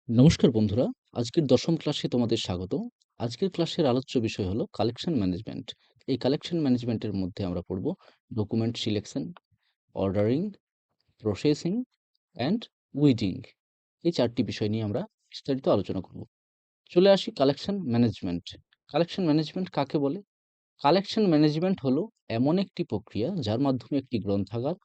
নমস্কার বন্ধুরা, আজকের দশম ক্লাসে তোমাদের স্বাগত। আজকের ক্লাসের আলোচ্য বিষয় হলো কালেকশন ম্যানেজমেন্ট। এই কালেকশন ম্যানেজমেন্টের মধ্যে আমরা পড়ব document selection, ordering, processing and weeding. এই চারটি বিষয় নিয়ে আমরা বিস্তারিত আলোচনা করব। চলে আসি কালেকশন ম্যানেজমেন্ট। কালেকশন ম্যানেজমেন্ট কাকে বলে? কালেকশন ম্যানেজমেন্ট হলো এমন একটি প্রক্রিয়া যার মাধ্যমে একটি গ্রন্থাগার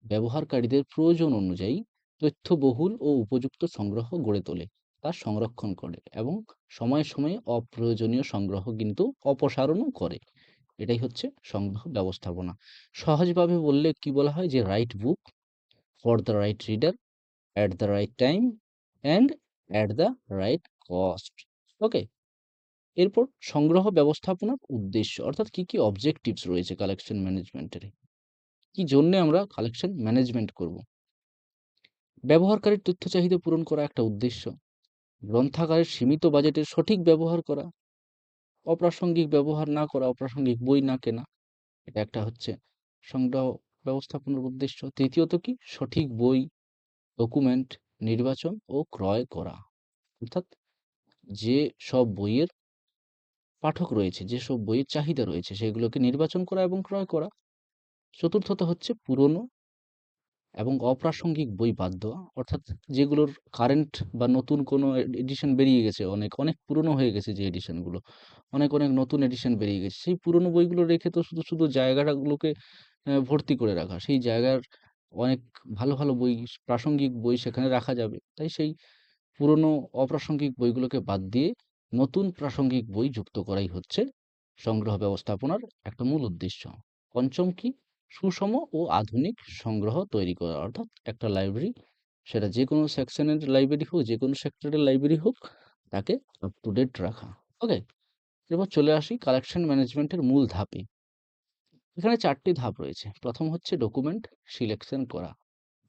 ব্যবহারকারীদের প্রয়োজন অনুযায়ী তথ্যবহুল ও উপযুক্ত সংগ্রহ গড়ে তোলে, তা সংরক্ষণ করে এবং সময়ে সময়ে অপ্রয়োজনীয় সংগ্রহ কিন্তু অপসারণও করে। এটাই হচ্ছে সংগ্রহ ব্যবস্থাপনা। সহজভাবে বললে কি বলা হয় যে right book for the right reader at the right time and at the right cost. Okay, এরপর সংগ্রহ ব্যবস্থাপনার উদ্দেশ্য অর্থাৎ কি কি অবজেক্টিভস রয়েছে কালেকশন ম্যানেজমেন্টের, কি জন্যে আমরা কালেকশন ম্যানেজমেন্ট করব। ব্যবহারকারীর তথ্য চাহিদা পূরণ করা একটা উদ্দেশ্য, গ্রন্থাগারের সীমিত বাজেটের সঠিক ব্যবহার করা, অপ্রাসঙ্গিক ব্যবহার না করা, অপ্রাসঙ্গিক বই না কেনা, এটা একটা হচ্ছে সংগ্রহ ব্যবস্থাপনার উদ্দেশ্য। তৃতীয়ত কি, সঠিক বই, ডকুমেন্ট নির্বাচন ও ক্রয় করা, অর্থাৎ যে সব বইয়ের পাঠক রয়েছে, যেসব বইয়ের চাহিদা রয়েছে সেগুলোকে নির্বাচন করা এবং ক্রয় করা। চতুর্থত হচ্ছে পুরনো এবং অপ্রাসঙ্গিক বই বাদ দেওয়া, অর্থাৎ যেগুলোর কারেন্ট বা নতুন কোনো এডিশন বেরিয়ে গেছে, অনেক অনেক পুরনো হয়ে গেছে যে এডিশনগুলো, অনেক অনেক নতুন এডিশন বেরিয়ে গেছে, সেই পুরনো বইগুলো রেখে তো শুধু শুধু জায়গাটাগুলোকে ভর্তি করে রাখা, সেই জায়গার অনেক ভালো ভালো বই, প্রাসঙ্গিক বই সেখানে রাখা যাবে। তাই সেই পুরনো অপ্রাসঙ্গিক বইগুলোকে বাদ দিয়ে নতুন প্রাসঙ্গিক বই যুক্ত করাই হচ্ছে সংগ্রহ ব্যবস্থাপনার একটা মূল উদ্দেশ্য। পঞ্চম কি, সুষম ও আধুনিক সংগ্রহ তৈরি করা, অর্থাৎ একটা লাইব্রেরি, সেটা যে কোনো সেকশনের লাইব্রেরি হোক, যে কোনো সেক্টরের লাইব্রেরি হোক, তাকে আপ টু ডেট রাখা। ওকে, এরপর চলে আসি কালেকশন ম্যানেজমেন্টের মূল ধাপে। এখানে চারটি ধাপ রয়েছে। প্রথম হচ্ছে ডকুমেন্ট সিলেকশন করা,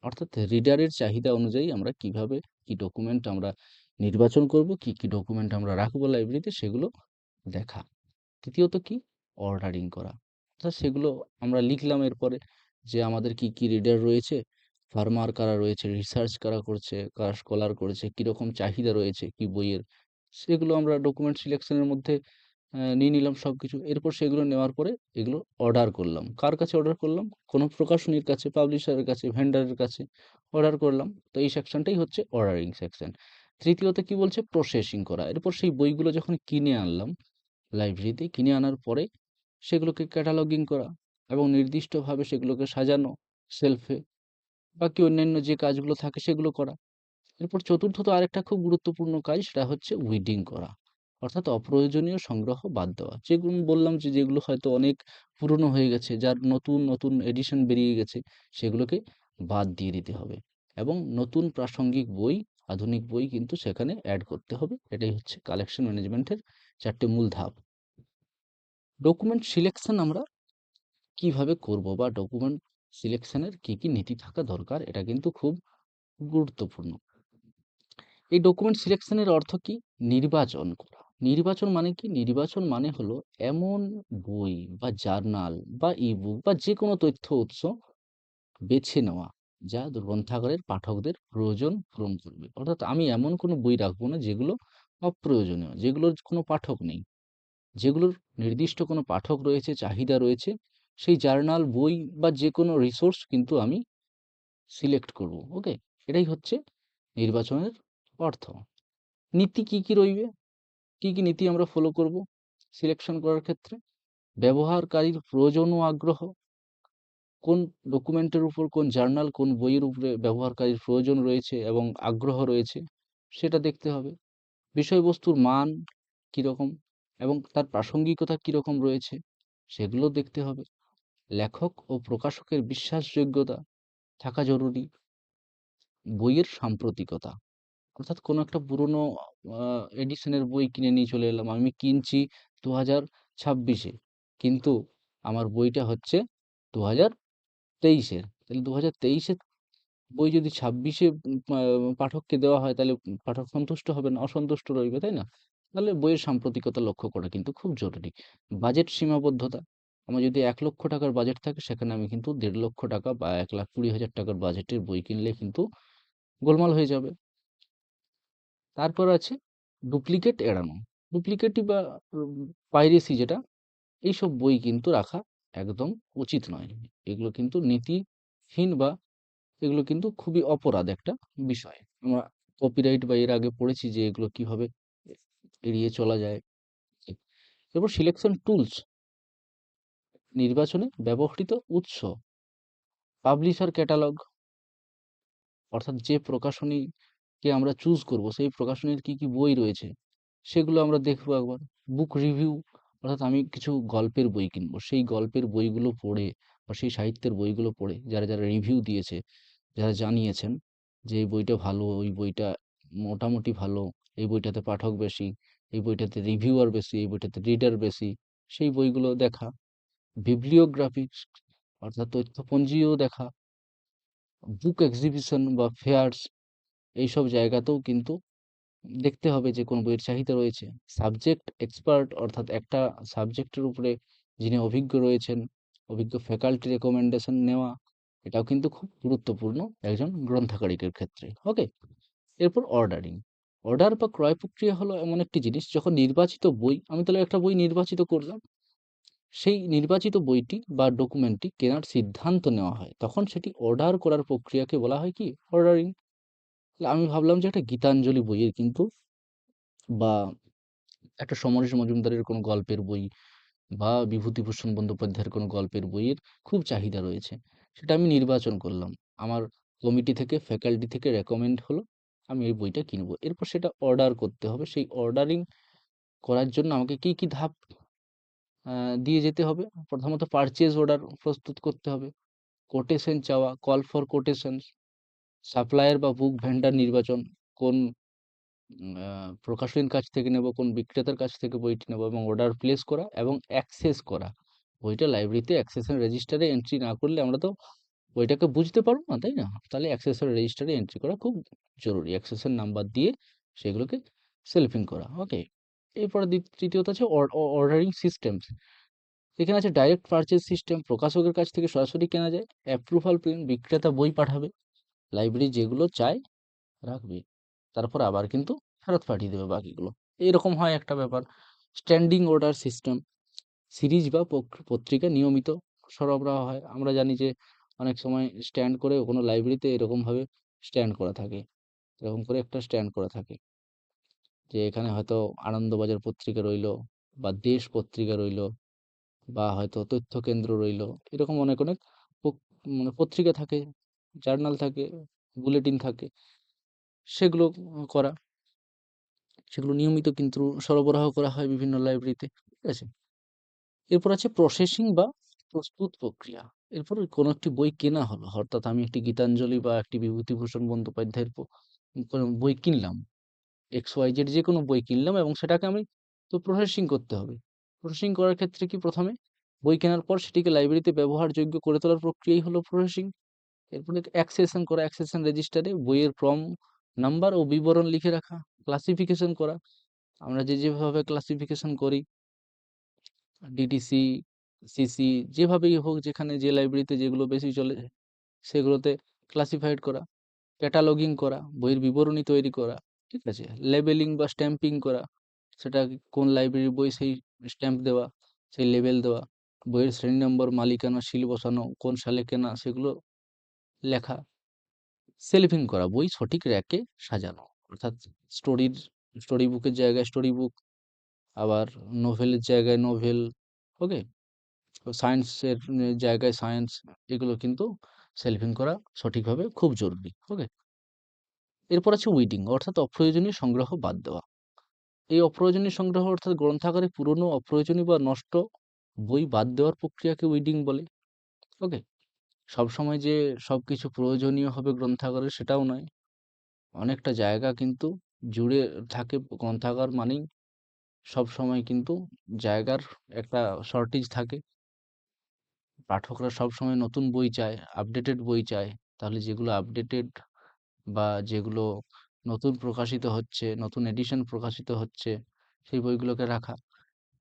অর্থাৎ রিডারের চাহিদা অনুযায়ী আমরা কিভাবে কি ডকুমেন্ট আমরা নির্বাচন করব, কি কি ডকুমেন্ট আমরা রাখবো লাইব্রেরিতে, সেগুলো দেখা। তৃতীয়ত কি, অর্ডারিং করা, অর্থাৎ সেগুলো আমরা লিখলাম এরপরে যে আমাদের কি কি রিডার রয়েছে, ফার্মার কারা রয়েছে, রিসার্চ কারা করছে, কারা স্কলার করেছে, কীরকম চাহিদা রয়েছে কি বইয়ের, সেগুলো আমরা ডকুমেন্ট সিলেকশনের মধ্যে নিয়ে নিলাম সব কিছু। এরপর সেগুলো নেওয়ার পরে এগুলো অর্ডার করলাম। কার কাছে অর্ডার করলাম? কোনো প্রকাশনীর কাছে, পাবলিশারের কাছে, ভেন্ডারের কাছে অর্ডার করলাম। তো এই সেকশনটাই হচ্ছে অর্ডারিং সেকশন। তৃতীয়ত কি বলছে, প্রসেসিং করা। এরপর সেই বইগুলো যখন কিনে আনলাম লাইব্রেরিতে, কিনে আনার পরে সেগুলোকে ক্যাটালগিং করা এবং নির্দিষ্টভাবে সেগুলোকে সাজানো শেলফে, বাকি অন্যান্য যে কাজগুলো থাকে সেগুলো করা। এরপর চতুর্থত আরেকটা খুব গুরুত্বপূর্ণ কাজ, সেটা হচ্ছে উইডিং করা, অর্থাৎ অপ্রয়োজনীয় সংগ্রহ বাদ দেওয়া। যেগুলো বললাম যে যেগুলো হয়তো অনেক পুরনো হয়ে গেছে, যার নতুন নতুন এডিশন বেরিয়ে গেছে, সেগুলোকে বাদ দিয়ে দিতে হবে এবং নতুন প্রাসঙ্গিক বই, আধুনিক বই কিন্তু সেখানে অ্যাড করতে হবে। এটাই হচ্ছে কালেকশন ম্যানেজমেন্টের চারটে মূল ধাপ। ডকুমেন্ট সিলেকশন আমরা কিভাবে করব বা ডকুমেন্ট সিলেকশনের কি কি নীতি থাকা দরকার, এটা কিন্তু খুব গুরুত্বপূর্ণ। এই ডকুমেন্ট সিলেকশনের অর্থ কি? নির্বাচন করা। নির্বাচন মানে কি? নির্বাচন মানে হলো এমন বই বা জার্নাল বা ই-বুক বা যেকোনো তথ্য উৎস বেছে নেওয়া, যা গ্রন্থাগারের পাঠকদের প্রয়োজন পূরণ করবে। অর্থাৎ আমি এমন কোনো বই রাখবো না যেগুলো অপ্রয়োজনীয়, যেগুলোর কোনো পাঠক নেই। যেগুলোর নির্দিষ্ট কোনো পাঠক রয়েছে, চাহিদা রয়েছে, সেই জার্নাল, বই বা যেকোনো রিসোর্স কিন্তু আমি সিলেক্ট করব। ওকে? এটাই হচ্ছে নির্বাচনের অর্থ। নীতি কি, কি রইবে? কি, কি নীতি আমরা ফলো করব সিলেকশন করার ক্ষেত্রে? ব্যবহারকারীর প্রয়োজন ও আগ্রহ। কোন ডকুমেন্টের উপর, কোন জার্নাল, কোন বইয়ের উপরে ব্যবহারকারীর প্রয়োজন রয়েছে এবং আগ্রহ রয়েছে, সেটা দেখতে হবে। বিষয়বস্তুর মান কিরকম এবং তার প্রাসঙ্গিকতা কিরকম রয়েছে, সেগুলো দেখতে হবে। লেখক ও প্রকাশকের বিশ্বাসযোগ্যতা থাকা জরুরি। বইয়ের সাম্প্রতিকতা, অর্থাৎ কোনো একটা পুরনো এডিশনের বই কিনে নিয়ে চলে এলাম। আমি কিনছি ২০২৬-এ, কিন্তু আমার বইটা হচ্ছে ২০২৩-এর। তাহলে ২০২৩-এর বই যদি ২৬-এ পাঠককে দেওয়া হয়, তাহলে পাঠক সন্তুষ্ট হবে না, অসন্তুষ্ট রইবে, তাই না? তাহলে বইয়ের সাম্প্রতিকতা লক্ষ্য করা কিন্তু খুব জরুরি। বাজেট সীমাবদ্ধতা। আমার যদি ৳১,০০,০০০ বাজেট থাকে, সেখানে আমি কিন্তু ৳১,৫০,০০০ বা ৳১,২০,০০০ বাজেটের বই কিনলে কিন্তু গোলমাল হয়ে যাবে। তারপর আছে ডুপ্লিকেট এড়ানো। ডুপ্লিকেটি বা পাইরেসি যেটা, এইসব বই কিন্তু রাখা একদম উচিত নয়। এগুলো কিন্তু নীতিহীন বা এগুলো কিন্তু খুবই অপরাধ একটা বিষয়। আমরা কপিরাইট বা এর আগে পড়েছি যে এগুলো কিভাবে এড়িয়ে চলা যায়। এরপর সিলেকশন টুলস, নির্বাচনে ব্যবহৃত উৎস, পাবলিশার ক্যাটালগ, অর্থাৎ যে প্রকাশনীকে আমরা চুজ করব সেই প্রকাশনীর কি কি বই রয়েছে সেগুলো আমরা দেখবো একবার। বুক রিভিউ, অর্থাৎ আমি কিছু গল্পের বই কিনবো, সেই গল্পের বইগুলো পড়ে বা সেই সাহিত্যের বইগুলো পড়ে যারা যারা রিভিউ দিয়েছে, যারা জানিয়েছেন যে এই বইটা ভালো, ওই বইটা মোটামুটি ভালো, এই বইটাতে পাঠক বেশি, এই বইটাতে রিভিউয়ার বেশি, এই বইটাতে রিডার বেশি, সেই বইগুলো দেখা। বিবলিওগ্রাফিক্স, অর্থাৎ তথ্যপঞ্জিও দেখা। বুক এক্সিবিশন বা ফেয়ার্স, এইসব জায়গাতেও কিন্তু দেখতে হবে যে কোন বইয়ের চাহিদা রয়েছে। সাবজেক্ট এক্সপার্ট, অর্থাৎ একটা সাবজেক্টের উপরে যিনি অভিজ্ঞ রয়েছেন, অভিজ্ঞ ফ্যাকাল্টি রেকমেন্ডেশন নেওয়া, এটাও কিন্তু খুব গুরুত্বপূর্ণ একজন গ্রন্থাগারিকের ক্ষেত্রে। ওকে, এরপর অর্ডারিং। অর্ডার বা ক্রয় প্রক্রিয়া হলো এমন একটি জিনিস, যখন নির্বাচিত বই, আমি তাহলে একটা বই নির্বাচিত করলাম, সেই নির্বাচিত বইটি বা ডকুমেন্টটি কেনার সিদ্ধান্ত নেওয়া হয়, তখন সেটি অর্ডার করার প্রক্রিয়াকে বলা হয় কি, অর্ডারিং। আমি ভাবলাম যে একটা গীতাঞ্জলি বইয়ের কিন্তু বা একটা সমরেশ মজুমদারের কোনো গল্পের বই বা বিভূতিভূষণ বন্দ্যোপাধ্যায়ের কোনো গল্পের বইয়ের খুব চাহিদা রয়েছে, সেটা আমি নির্বাচন করলাম, আমার কমিটি থেকে ফ্যাকাল্টি থেকে রেকমেন্ড হলো, আমি এই বইটা কিনবো। এরপর সেটা অর্ডার করতে হবে। সেই অর্ডারিং করার জন্য আমাকে কি কি ধাপ দিয়ে যেতে হবে? প্রথমত পারচেজ অর্ডার প্রস্তুত করতে হবে, কোটেশন চাওয়া, কল ফর কোটেশন, সাপ্লায়ার বা বুক ভেন্ডার নির্বাচন, কোন প্রকাশনীর কাছ থেকে নেব, কোন বিক্রেতার কাছ থেকে বইটি নেব, এবং অর্ডার প্লেস করা এবং অ্যাক্সেস করা। বইটা লাইব্রেরিতে অ্যাক্সেশন রেজিস্টারে এন্ট্রি না করলে আমরা তো বইটাকে বুঝতে পারবো না, তাই না? তাহলে অ্যাক্সেশন রেজিস্টারে এন্ট্রি করা খুব জরুরি। অ্যাক্সেশন নাম্বার দিয়ে সেগুলোকে সেলফিং করা। ওকে, এরপরে তৃতীয়ত আছে অর্ডারিং সিস্টেম। এখানে আছে ডাইরেক্ট পারচেজ সিস্টেম, প্রকাশকের কাছ থেকে সরাসরি কেনা যায়। অ্যাপ্রুভাল প্রিন্ট, বিক্রেতা বই পাঠাবে, লাইব্রেরি যেগুলো চায় রাখবে, তারপর আবার কিন্তু ফেরত পাঠিয়ে দেবে বাকিগুলো। এরকম হয় একটা ব্যাপার। স্ট্যান্ডিং অর্ডার সিস্টেম, সিরিজ বা পত্রিকা নিয়মিত সরবরাহ হয়। আমরা জানি যে অনেক সময় স্ট্যান্ড করে কোনো লাইব্রেরিতে এরকমভাবে স্ট্যান্ড করা থাকে, এরকম করে একটা স্ট্যান্ড করা থাকে যে এখানে হয়তো আনন্দবাজার পত্রিকা রইলো বা দেশ পত্রিকা রইলো বা হয়তো তথ্য কেন্দ্র রইলো, এরকম অনেক অনেক মানে পত্রিকা থাকে, জার্নাল থাকে, বুলেটিন থাকে, সেগুলো করা, সেগুলো নিয়মিত কিন্তু সরবরাহ করা হয় বিভিন্ন লাইব্রেরিতে। ঠিক আছে? এরপর আছে প্রসেসিং বা প্রস্তুত প্রক্রিয়া। এরপর কোনো একটি বই কেনা হলো, অর্থাৎ আমি একটি গীতাঞ্জলি বা একটি বিভূতিভূষণ বন্দ্যোপাধ্যায়ের কোনো বই কিনলাম, এক্স ওয়াই জেড যে কোনো বই কিনলাম, এবং সেটাকে আমি তো প্রসেসিং করতে হবে। প্রসেসিং করার ক্ষেত্রে কি, প্রথমে বই কেনার পর সেটিকে লাইব্রেরিতে ব্যবহারযোগ্য করে তোলার প্রক্রিয়াই হলো প্রসেসিং। এরপরে অ্যাক্সেশন করা, অ্যাক্সেশন রেজিস্টারে বইয়ের নাম্বার ও বিবরণ লিখে রাখা। ক্লাসিফিকেশন করা, আমরা যেভাবে ক্লাসিফিকেশন করি, ডিটিসি, সিসি, যেভাবেই হোক, যেখানে যে লাইব্রেরিতে যেগুলো বেশি চলে সেগুলোতে ক্লাসিফাইড করা। ক্যাটালগিং করা, বইয়ের বিবরণী তৈরি করা। ঠিক আছে? লেবেলিং বা স্ট্যাম্পিং করা, সেটা কোন লাইব্রেরির বই সেই স্ট্যাম্প দেওয়া, সেই লেবেল দেওয়া। বইয়ের শ্রেণী নম্বর, মালিকানা, সিল বসানো, কোন সালে কেনা সেগুলো লেখা। সেলফিং করা, বই সঠিক র্যাকে সাজানো, অর্থাৎ স্টোরির স্টোরি বুকের জায়গায় স্টোরি বুক, আবার নোভেলের জায়গায় নোভেল। ওকে, সায়েন্সের জায়গায় সায়েন্স, এগুলো কিন্তু সেলফিং করা সঠিকভাবে খুব জরুরি। ওকে, এরপর আছে উইডিং, অর্থাৎ অপ্রয়োজনীয় সংগ্রহ বাদ দেওয়া। এই অপ্রয়োজনীয় সংগ্রহ অর্থাৎ গ্রন্থাগারে পুরনো, অপ্রয়োজনীয় বা নষ্ট বই বাদ দেওয়ার প্রক্রিয়াকে উইডিং বলে। ওকে, সবসময় যে সবকিছু প্রয়োজনীয় হবে গ্রন্থাগারে সেটাও নয়। অনেকটা জায়গা কিন্তু জুড়ে থাকে গ্রন্থাগার মানেই, সবসময় কিন্তু জায়গার একটা শর্টেজ থাকে। পাঠকরা সবসময় নতুন বই চায়, আপডেটেড বই চায়। তাহলে যেগুলো আপডেটেড বা যেগুলো নতুন প্রকাশিত হচ্ছে, নতুন এডিশন প্রকাশিত হচ্ছে, সেই বইগুলোকে রাখা।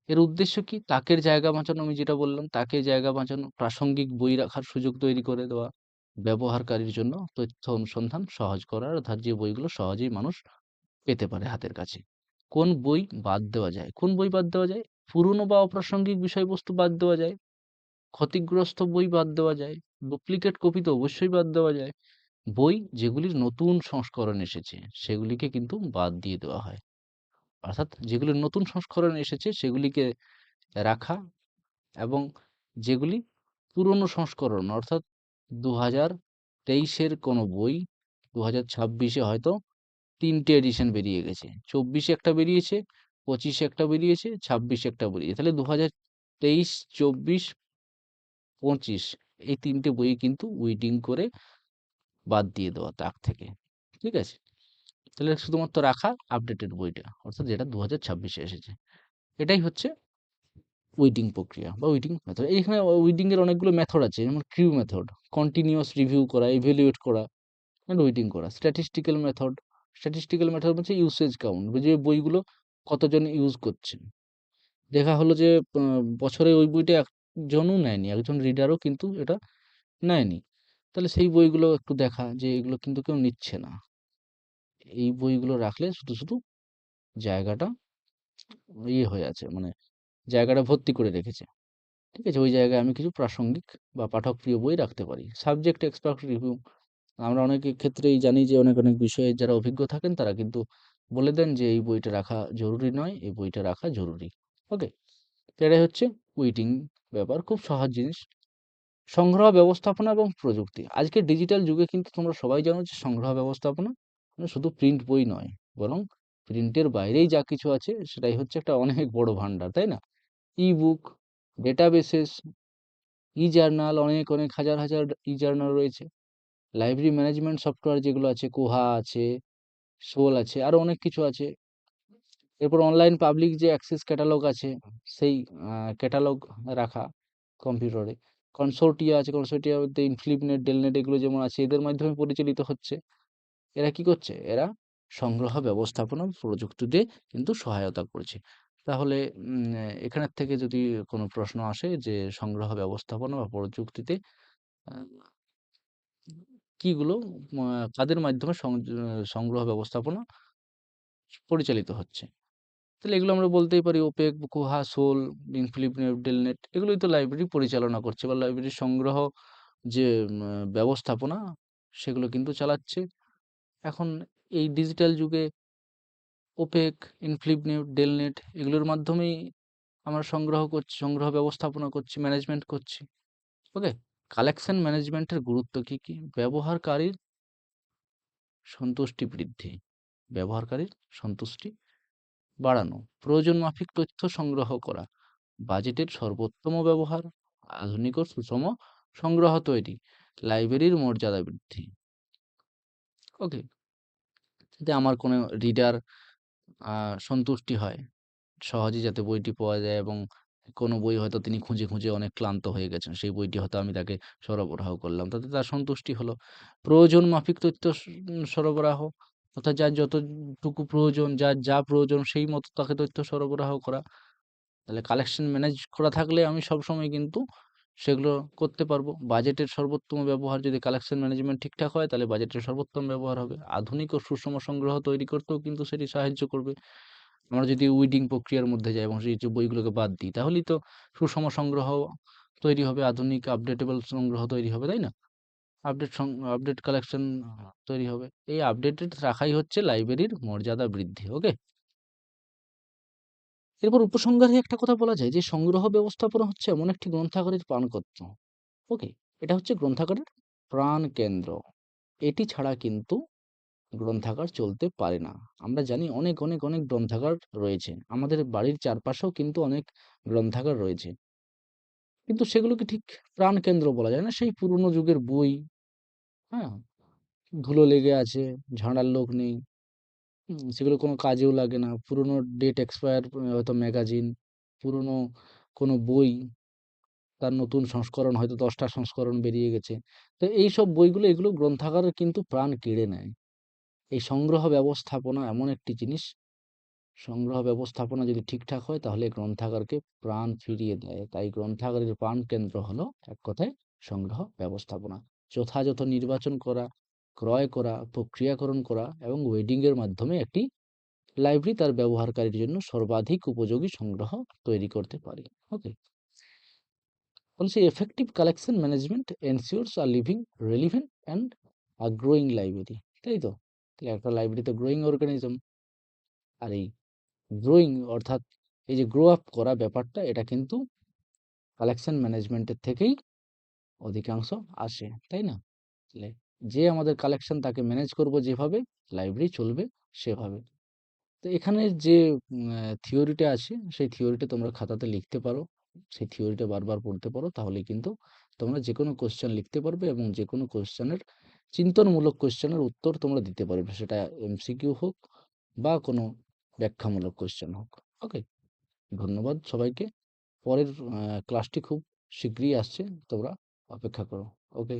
এর উদ্দেশ্য কি? তাকের জায়গা বাঁচানো, আমি যেটা বললাম, তাকের জায়গা বাঁচানো, প্রাসঙ্গিক বই রাখার সুযোগ তৈরি করে দেওয়া, ব্যবহারকারীর জন্য তথ্য অনুসন্ধান সহজ করা, অর্থাৎ যে বইগুলো সহজেই মানুষ পেতে পারে হাতের কাছে। কোন বই বাদ দেওয়া যায়? কোন বই বাদ দেওয়া যায়? পুরনো বা অপ্রাসঙ্গিক বিষয়বস্তু বাদ দেওয়া যায়। ক্ষতিগ্রস্ত বই বাদ দেওয়া যায়। ডুপ্লিকেট কপি তো অবশ্যই বাদ দেওয়া যায়। বই যেগুলির নতুন সংস্করণ এসেছে সেগুলিকে কিন্তু বাদ দিয়ে দেওয়া হয়। অর্থাৎ যেগুলির নতুন সংস্করণ এসেছে সেগুলিকে রাখা, এবং যেগুলি পুরনো সংস্করণ অর্থাৎ ২০২৩ এর কোনো বই ২০২৬ এ হয়তো ৩ টে এডিশন বেরিয়ে গেছে। ২৪ এ একটা বেরিয়েছে, ২৫ এ একটা বেরিয়েছে, ২৬ এ একটা বেরিয়েছে। তাহলে ২০২৩, ২৪, ২৫ এই ৩ টে বই কিন্তু উইডিং করে বাদ দিয়ে দেওয়া তাক থেকে। ঠিক আছে? তাহলে শুধুমাত্র রাখা আপডেটেড বইটা। অর্থাৎ যেটা ২০২৬ এ এসেছে। এটাই হচ্ছে উইডিং প্রক্রিয়া বা উইডিং মেথড। এইখানে উইডিং এর অনেকগুলো মেথড আছে। যেমন ক্রিউ মেথড, কন্টিনিউয়াস রিভিউ করা, ইভ্যালুয়েট করা এন্ড উইডিং করা। স্ট্যাটিস্টিক্যাল মেথড, স্ট্যাটিস্টিক্যাল মেথড হচ্ছে ইউসেজ কাউন্ট। যে বইগুলো কতজন ইউজ করছেন। দেখা হলো যে বছরে ওই বইটা একজনও নেয়নি। একজন রিডারও কিন্তু এটা নেয়নি। তাহলে সেই বইগুলো একটু দেখা যে এগুলো কিন্তু কেউ নিচ্ছে না। এই বইগুলো রাখলে শুধু জায়গাটা হয়ে আছে। মানে জায়গাটা ভর্তি করে রেখেছে। ঠিক আছে? ওই জায়গায় আমি কিছু প্রাসঙ্গিক বা পাঠকপ্রিয় বই রাখতে পারি। সাবজেক্ট এক্সপার্ট রিভিউ, আমরা অনেকের ক্ষেত্রেই জানি যে অনেক বিষয়ে যারা অভিজ্ঞ থাকেন তারা কিন্তু বলে দেন যে এই বইটা রাখা জরুরি নয়, এই বইটা রাখা জরুরি। ওকে? তো এটাই হচ্ছে উইটিং ব্যাপার। খুব সহজ জিনিস। সংগ্রহ ব্যবস্থাপনা এবং প্রযুক্তি। আজকের ডিজিটাল যুগে কিন্তু তোমরা সবাই জানো যে সংগ্রহ ব্যবস্থাপনা মানে শুধু প্রিন্ট বই নয়, বরং প্রিন্টের বাইরেই যা কিছু আছে সেটাই হচ্ছে একটা অনেক বড় ভান্ডার, তাই না? ই-বুক, ডেটাবেসেস, ই-জার্নাল, অনেক হাজার ই-জার্নাল রয়েছে। লাইব্রেরি ম্যানেজমেন্ট সফটওয়্যার যেগুলো আছে, কোহা আছে, সোল আছে, আরো অনেক কিছু আছে। এরপর অনলাইন পাবলিক যে অ্যাক্সেস ক্যাটালগ আছে, সেই ক্যাটালগ রাখা কম্পিউটারে। কনসোর্টিয়া আছে, কনসোর্টিয়ার মধ্যে ইনফিনিট, ডেলনেট এগুলো যেমন আছে এদের মাধ্যমে পরিচালিত হচ্ছে। এরা কি করছে? এরা সংগ্রহ ব্যবস্থাপনা প্রযুক্তিতে কিন্তু সহায়তা করছে। তাহলে এখানের থেকে যদি কোনো প্রশ্ন আসে যে সংগ্রহ ব্যবস্থাপনা বা প্রযুক্তিতে আ কিগুলো কাদের মাধ্যমে সংগ্রহ ব্যবস্থাপনা পরিচালিত হচ্ছে? তাহলে এগুলো আমরা বলতেই পারি ওপেক, কোহা, সোল, ইনফিনিট, ডেলনেট এগুলোই তো লাইব্রেরি পরিচালনা করছে বা লাইব্রেরির সংগ্রহ যে ব্যবস্থাপনা সেগুলো কিন্তু চালাচ্ছে। এখন এই ডিজিটাল যুগে ওপেক, ইনফিনিট, ডেলনেট এগুলোর মাধ্যমেই আমরা সংগ্রহ করছি, সংগ্রহ ব্যবস্থাপনা করছি, ম্যানেজমেন্ট করছি। ওকে? কালেকশন ম্যানেজমেন্টের গুরুত্ব কি, কি? ব্যবহারকারীর সন্তুষ্টি বৃদ্ধি, ব্যবহারকারীর সন্তুষ্টি বাড়ানো, প্রয়োজন মাফিক তথ্য সংগ্রহ করা, বাজেটের সর্বোত্তম ব্যবহার, আধুনিক ও সুষম সংগ্রহ তৈরি, লাইব্রেরির মর্যাদা বৃদ্ধি। ওকে? যাতে আমার কোনো রিডার সন্তুষ্টি হয়, সহজেই যাতে বইটি পাওয়া যায়, এবং কোনো বই হয়তো তিনি খুঁজে অনেক ক্লান্ত হয়ে গেছেন। সেই বইটি হয়তো আমি তাকে সরবরাহ করলাম। তাতে তার সন্তুষ্টি হলো। প্রয়োজন মাফিক তথ্য সরবরাহ, অর্থাৎ যার যতটুকু প্রয়োজন, যার যা প্রয়োজন সেই মতো তাকে তথ্য সরবরাহ করা। তাহলে কালেকশন ম্যানেজ করা থাকলে আমি সবসময় কিন্তু সেগুলো করতে পারবো। বাজেটের সর্বোত্তম ব্যবহার, যদি কালেকশন ম্যানেজমেন্ট ঠিকঠাক হয় তাহলে বাজেটের সর্বোত্তম ব্যবহার হবে। আধুনিক ও সুষম সংগ্রহ তৈরি করতেও কিন্তু সেটি সাহায্য করবে। আমরা যদি উইডিং প্রক্রিয়ার মধ্যে যাই এবং সেই যে বইগুলোকে বাদ দিই তাহলেই তো সুষম সংগ্রহ তৈরি হবে, আধুনিক আপডেটেবল সংগ্রহ তৈরি হবে, তাই না? আপডেট কালেকশন তৈরি হবে। এই আপডেটেড রাখাই হচ্ছে লাইব্রেরির মর্যাদা বৃদ্ধি। ওকে? এরপর উপসংহারে একটা কথা বলা যায় যে সংগ্রহ ব্যবস্থাপনা হচ্ছে এমন একটি গ্রন্থাগারের প্রাণকত্র। ওকে? এটা হচ্ছে গ্রন্থাগারের প্রাণকেন্দ্র। এটি ছাড়া কিন্তু গ্রন্থাগার চলতে পারে না। আমরা জানি অনেক গ্রন্থাগার রয়েছে। আমাদের বাড়ির চারপাশেও কিন্তু অনেক গ্রন্থাগার রয়েছে। কিন্তু সেগুলোকে ঠিক প্রাণকেন্দ্র বলা যায় না। সেই পুরনো যুগের বই, হ্যাঁ? ধুলো লেগে আছে, ঝাড়ার লোক নেই। সেগুলো কোনো কাজেও লাগে না। পুরনো ডেট এক্সপায়ার হয়তো ম্যাগাজিন, পুরনো কোনো বই, তার নতুন সংস্করণ হয়তো ১০ টা সংস্করণ বেরিয়ে গেছে। তো এইসব বইগুলো এগুলো গ্রন্থাগারের কিন্তু প্রাণ কেড়ে নেয়। এই সংগ্রহ ব্যবস্থাপনা এমন একটি জিনিস, সংগ্রহ ব্যবস্থাপনা যদি ঠিকঠাক হয় তাহলে গ্রন্থাগারকে প্রাণ ফিরিয়ে দেয়। তাই গ্রন্থাগারের প্রাণকেন্দ্র হলো এক কথায় সংগ্রহ ব্যবস্থাপনা। যথাযথ নির্বাচন করা, ক্রয় করা, প্রক্রিয়াকরণ করা এবং ওয়েডিং এর মাধ্যমে একটি লাইব্রেরি তার ব্যবহারকারীর জন্য সর্বাধিক উপযোগী সংগ্রহ তৈরি করতে পারে। ওকে, বলছে effective collection management ensures a living relevant and a growing library, তাই তো? তাহলে একটা লাইব্রেরি তো গ্রোয়িং অর্গানিজম, আর এই গ্রোয়িং অর্থাৎ এই যে গ্রো আপ করা ব্যাপারটা, এটা কিন্তু কালেকশন ম্যানেজমেন্টের থেকেই অধিকাংশ আসে, তাই না? তাহলে যে আমাদের কালেকশন তাকে ম্যানেজ করব যেভাবে, লাইব্রেরি চলবে সেভাবে। তো এখানে যে থিওরিটা আছে, সেই থিওরিটা তোমরা খাতাতে লিখতে পারো, সেই থিওরিটা বারবার পড়তে পারো, তাহলেই কিন্তু তোমরা যে কোনো কোশ্চেন লিখতে পারবে এবং যে কোনো কোশ্চেনের চিন্তনমূলক কোশ্চেনের উত্তর তোমরা দিতে পারবে, সেটা এমসিকিউ হোক বা কোনো ব্যাখ্যামূলক কোশ্চেন হোক। ওকে, ধন্যবাদ সবাইকে। পরের ক্লাসটি খুব শীঘ্রই আসছে, তোমরা অপেক্ষা করো। ওকে।